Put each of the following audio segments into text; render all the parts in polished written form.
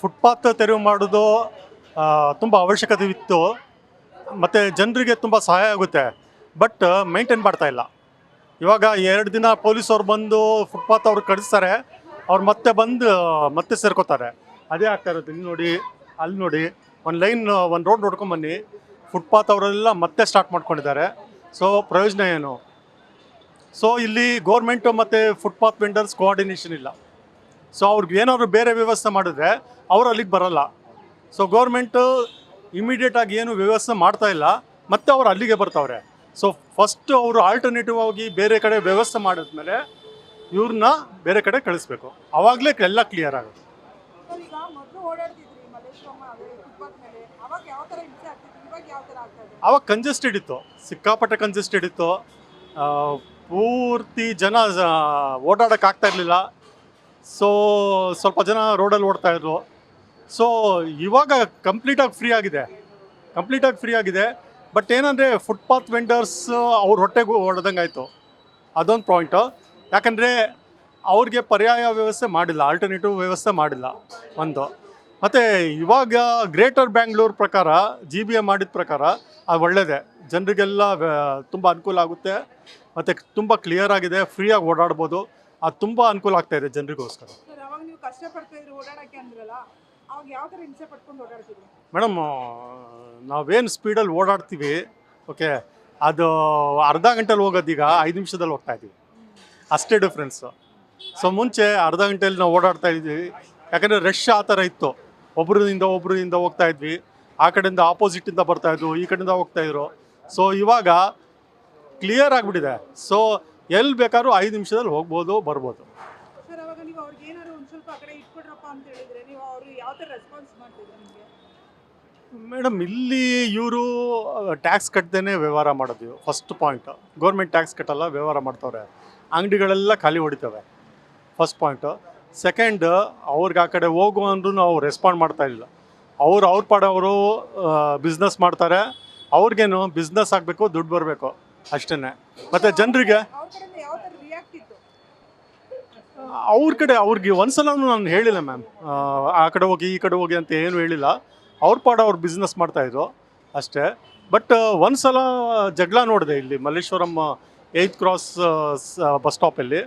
Footpath ತೆರವು ಮಾಡೋದು ತುಂಬ ಅವಶ್ಯಕತೆ ಇತ್ತು ಮತ್ತು ಜನರಿಗೆ ತುಂಬ ಸಹಾಯ ಆಗುತ್ತೆ. ಬಟ್ ಮೇಂಟೈನ್ ಮಾಡ್ತಾ ಇಲ್ಲ. ಇವಾಗ 2 ದಿನ ಪೊಲೀಸವ್ರು ಬಂದು ಫುಟ್ಪಾತ್ ಅವ್ರು ಕಳಿಸ್ತಾರೆ, ಅವ್ರು ಮತ್ತೆ ಬಂದು ಮತ್ತೆ ಸೇರ್ಕೋತಾರೆ. ಅದೇ ಆಗ್ತಾ ಇರೋದು. ಇಲ್ಲಿ ನೋಡಿ, ಅಲ್ಲಿ ನೋಡಿ, ಒಂದು ರೋಡ್ ನೋಡ್ಕೊಂಬನ್ನಿ, ಫುಟ್ಪಾತ್ ಅವರೆಲ್ಲ ಮತ್ತೆ ಸ್ಟಾರ್ಟ್ ಮಾಡ್ಕೊಂಡಿದ್ದಾರೆ. ಸೊ ಪ್ರಯೋಜನ ಏನು? ಸೊ ಇಲ್ಲಿ ಗೌರ್ಮೆಂಟು ಮತ್ತು ಫುಟ್ಪಾತ್ ವೆಂಡರ್ಸ್ ಕೋಆರ್ಡಿನೇಷನ್ ಇಲ್ಲ. ಸೊ ಅವ್ರಿಗೆ ಏನಾದ್ರು ಬೇರೆ ವ್ಯವಸ್ಥೆ ಮಾಡಿದ್ರೆ ಅವರು ಅಲ್ಲಿಗೆ ಬರಲ್ಲ. ಸೊ ಗೌರ್ಮೆಂಟು ಇಮಿಡಿಯೇಟಾಗಿ ಏನು ವ್ಯವಸ್ಥೆ ಮಾಡ್ತಾ ಇಲ್ಲ, ಮತ್ತೆ ಅವ್ರು ಅಲ್ಲಿಗೆ ಬರ್ತಾವ್ರೆ. ಸೊ ಫಸ್ಟು ಅವರು ಆಲ್ಟರ್ನೇಟಿವ್ ಆಗಿ ಬೇರೆ ಕಡೆ ವ್ಯವಸ್ಥೆ ಮಾಡಿದ್ಮೇಲೆ ಇವ್ರನ್ನ ಬೇರೆ ಕಡೆ ಕಳಿಸ್ಬೇಕು. ಆವಾಗಲೇ ಎಲ್ಲ ಕ್ಲಿಯರ್ ಆಗುತ್ತೆ. ಆವಾಗ ಕಂಜೆಸ್ಟೆಡ್ ಇತ್ತು, ಸಿಕ್ಕಾಪಟ್ಟೆ ಕಂಜೆಸ್ಟೆಡ್ ಇತ್ತು. ಪೂರ್ತಿ ಜನ ಓಡಾಡೋಕ್ಕಾಗ್ತಾ ಇರಲಿಲ್ಲ. ಸೊ ಸ್ವಲ್ಪ ಜನ ರೋಡಲ್ಲಿ ಓಡ್ತಾಯಿದ್ರು. ಸೊ ಇವಾಗ ಕಂಪ್ಲೀಟಾಗಿ ಫ್ರೀ ಆಗಿದೆ. ಬಟ್ ಏನಂದರೆ ಫುಟ್ಪಾತ್ ವೆಂಡರ್ಸ್ ಅವ್ರ ಹೊಟ್ಟೆಗೂ ಹೊಡೆದಂಗೆ ಆಯಿತು. ಅದೊಂದು ಪಾಯಿಂಟು. ಯಾಕಂದರೆ ಅವ್ರಿಗೆ ಪರ್ಯಾಯ ವ್ಯವಸ್ಥೆ ಮಾಡಿಲ್ಲ, ಆಲ್ಟರ್ನೇಟಿವ್ ವ್ಯವಸ್ಥೆ ಮಾಡಿಲ್ಲ ಒಂದು. ಮತ್ತು ಇವಾಗ ಗ್ರೇಟರ್ ಬ್ಯಾಂಗ್ಳೂರ್ ಪ್ರಕಾರ GBA ಮಾಡಿದ ಪ್ರಕಾರ ಅದು ಒಳ್ಳೆಯದೇ. ಜನರಿಗೆಲ್ಲ ತುಂಬ ಅನುಕೂಲ ಆಗುತ್ತೆ ಮತ್ತು ತುಂಬ ಕ್ಲಿಯರ್ ಆಗಿದೆ, ಫ್ರೀಯಾಗಿ ಓಡಾಡ್ಬೋದು. ಅದು ತುಂಬ ಅನುಕೂಲ ಆಗ್ತಾಯಿದೆ ಜನರಿಗೋಸ್ಕರ. ಮೇಡಮ್, ನಾವೇನು ಸ್ಪೀಡಲ್ಲಿ ಓಡಾಡ್ತೀವಿ, ಓಕೆ, ಅದು ಅರ್ಧ ಗಂಟೆಲಿ ಹೋಗೋದೀಗ 5 ನಿಮಿಷದಲ್ಲಿ ಹೋಗ್ತಾ ಇದ್ದೀವಿ, ಅಷ್ಟೇ ಡಿಫ್ರೆನ್ಸು. ಸೊ ಮುಂಚೆ ಅರ್ಧ ಗಂಟೆಯಲ್ಲಿ ನಾವು ಓಡಾಡ್ತಾ ಇದ್ವಿ, ಯಾಕಂದರೆ ರಶ್ ಆ ಥರ ಇತ್ತು. ಒಬ್ರಿಂದ ಹೋಗ್ತಾ ಇದ್ವಿ, ಆ ಕಡೆಯಿಂದ ಆಪೋಸಿಟಿಂದ ಬರ್ತಾಯಿದ್ವು, ಈ ಕಡೆಯಿಂದ ಹೋಗ್ತಾಯಿದ್ರು. ಸೊ ಇವಾಗ ಕ್ಲಿಯರ್ ಆಗಿಬಿಟ್ಟಿದೆ. ಸೊ ಎಲ್ಲಿ ಬೇಕಾದ್ರೂ 5 ನಿಮಿಷದಲ್ಲಿ ಹೋಗ್ಬೋದು, ಬರ್ಬೋದು. ಮೇಡಮ್, ಇಲ್ಲಿ ಇವರು ಟ್ಯಾಕ್ಸ್ ಕಟ್ಟದೇ ವ್ಯವಹಾರ ಮಾಡೋದು ಫಸ್ಟ್ ಪಾಯಿಂಟು. ಗೌರ್ಮೆಂಟ್ ಟ್ಯಾಕ್ಸ್ ಕಟ್ಟಲ್ಲ, ವ್ಯವಹಾರ ಮಾಡ್ತವ್ರೆ. ಅಂಗಡಿಗಳೆಲ್ಲ ಖಾಲಿ ಹೊಡಿತವೆ, ಫಸ್ಟ್ ಪಾಯಿಂಟು. ಸೆಕೆಂಡ್, ಅವ್ರಿಗೆ ಆ ಕಡೆ ಹೋಗು ಅಂದ್ರೂ ನಾವು ರೆಸ್ಪಾಂಡ್ ಮಾಡ್ತಾಯಿಲ್ಲ. ಅವ್ರ ಪಾಡವರು ಬಿಸ್ನೆಸ್ ಮಾಡ್ತಾರೆ. ಅವ್ರಿಗೇನು ಬಿಸ್ನೆಸ್ ಆಗಬೇಕು, ದುಡ್ಡು ಬರಬೇಕು, ಅಷ್ಟೇ. ಮತ್ತು ಜನರಿಗೆ ಅವ್ರಿಗೆ ಒಂದ್ಸಲ ನಾನು ಹೇಳಿಲ್ಲ ಮ್ಯಾಮ್, ಆ ಕಡೆ ಹೋಗಿ ಈ ಕಡೆ ಹೋಗಿ ಅಂತ ಏನು ಹೇಳಿಲ್ಲ. ಅವ್ರ ಬಿಸ್ನೆಸ್ ಮಾಡ್ತಾಯಿದ್ರು ಅಷ್ಟೇ. ಬಟ್ ಒಂದು ಸಲ ಜಗಳ ನೋಡಿದೆ ಇಲ್ಲಿ ಮಲ್ಲೇಶ್ವರಂ 8th ಕ್ರಾಸ್ ಬಸ್ ಸ್ಟಾಪಲ್ಲಿ.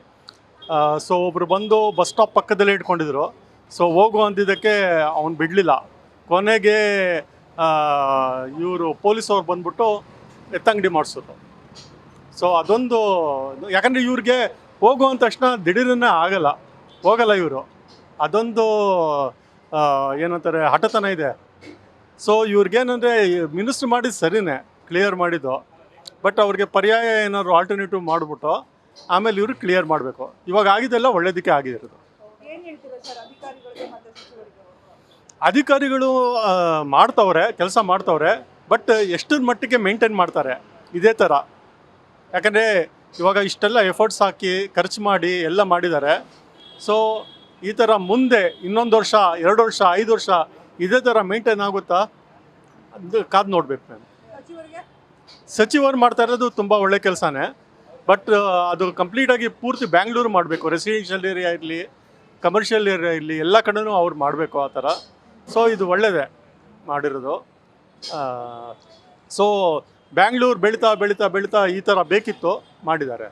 ಸೊ ಒಬ್ಬರು ಬಂದು ಬಸ್ ಸ್ಟಾಪ್ ಪಕ್ಕದಲ್ಲೇ ಇಟ್ಕೊಂಡಿದ್ರು. ಸೊ ಹೋಗು ಅಂದಿದ್ದಕ್ಕೆ ಅವ್ನು ಬಿಡಲಿಲ್ಲ. ಕೊನೆಗೆ ಇವರು ಪೊಲೀಸವ್ರು ಬಂದ್ಬಿಟ್ಟು ಎತ್ತಂಗಡಿ ಮಾಡಿಸಿದ್ರು. ಸೊ ಅದೊಂದು, ಯಾಕಂದರೆ ಇವ್ರಿಗೆ ಹೋಗು ಅಂದ ತಕ್ಷಣ ದಿಢೀರನ್ನೇ ಹೋಗಲ್ಲ ಇವರು. ಅದೊಂದು ಏನಂತಾರೆ, ಹಠತನ ಇದೆ. ಸೊ ಇವ್ರಿಗೇನಂದರೆ ಮಿನಿಸ್ಟ್ರ್ ಮಾಡಿದ್ದು ಸರಿನೇ, ಕ್ಲಿಯರ್ ಮಾಡಿದ್ದು. ಬಟ್ ಅವ್ರಿಗೆ ಪರ್ಯಾಯ ಏನಾದ್ರು ಆಲ್ಟರ್ನೇಟಿವ್ ಮಾಡಿಬಿಟ್ಟು ಆಮೇಲೆ ಇವರು ಕ್ಲಿಯರ್ ಮಾಡಬೇಕು. ಇವಾಗ ಆಗಿದ್ದೆಲ್ಲ ಒಳ್ಳೇದಕ್ಕೆ ಆಗಿರೋದು. ಅಧಿಕಾರಿಗಳು ಕೆಲಸ ಮಾಡ್ತವ್ರೆ. ಬಟ್ ಎಷ್ಟರ ಮಟ್ಟಿಗೆ ಮೇಂಟೈನ್ ಮಾಡ್ತಾರೆ ಇದೇ ಥರ. ಯಾಕಂದರೆ ಇವಾಗ ಇಷ್ಟೆಲ್ಲ ಎಫರ್ಟ್ಸ್ ಹಾಕಿ ಖರ್ಚು ಮಾಡಿ ಎಲ್ಲ ಮಾಡಿದ್ದಾರೆ. ಸೊ ಈ ಥರ ಮುಂದೆ 1 ವರ್ಷ 2 ವರ್ಷ 5 ವರ್ಷ ಇದೇ ಥರ ಮೇಂಟೈನ್ ಆಗುತ್ತಾ ಅದು ಕಾದು ನೋಡ್ಬೇಕು ಮ್ಯಾಮ್. ಸಚಿವರು ಮಾಡ್ತಾ ಇರೋದು ತುಂಬ ಒಳ್ಳೆ ಕೆಲಸನೇ. ಬಟ್ ಅದು ಕಂಪ್ಲೀಟಾಗಿ ಪೂರ್ತಿ ಬ್ಯಾಂಗ್ಳೂರು ಮಾಡಬೇಕು. ರೆಸಿಡೆನ್ಷಿಯಲ್ ಏರಿಯಾ ಇರಲಿ, ಕಮರ್ಷಿಯಲ್ ಏರಿಯಾ ಇರಲಿ, ಎಲ್ಲ ಕಡೆನೂ ಅವ್ರು ಮಾಡಬೇಕು ಆ ಥರ. ಸೊ ಇದು ಒಳ್ಳೆಯದೇ ಮಾಡಿರೋದು. ಸೊ ಬ್ಯಾಂಗ್ಳೂರು ಬೆಳೀತಾ ಈ ಥರ ಬೇಕಿತ್ತು, ಮಾಡಿದ್ದಾರೆ.